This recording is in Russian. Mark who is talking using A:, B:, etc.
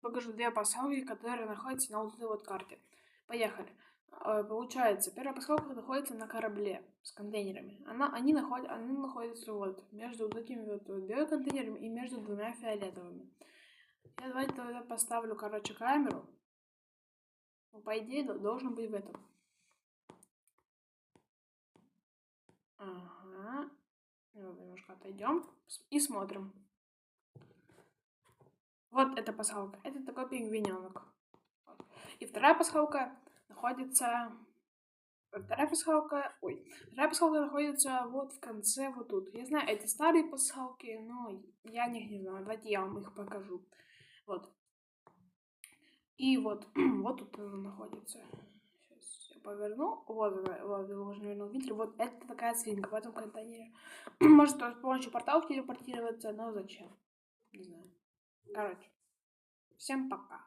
A: Покажу две пасхалки, которые находятся на вот этой вот карте. Поехали. Получается, первая пасхалка находится на корабле с контейнерами. Они находятся вот между вот этими вот двумя контейнерами и между двумя фиолетовыми. Я давайте тогда поставлю, короче, камеру. Ну, по идее, должен быть в этом. Ага. Немножко отойдем и смотрим. Вот эта пасхалка. Это такой пингвиненок. Вот. И вторая пасхалка находится... Вторая пасхалка находится вот в конце, вот тут. Я знаю, эти старые пасхалки, но я о них не знаю. Давайте я вам их покажу. Вот. И вот, вот тут она находится. Сейчас я поверну. Вот она, вот, вы уже, наверное, увидели. Вот это такая свинка в этом контейнере. Может с помощью порталов телепортироваться, но зачем? Не знаю. Короче, всем пока.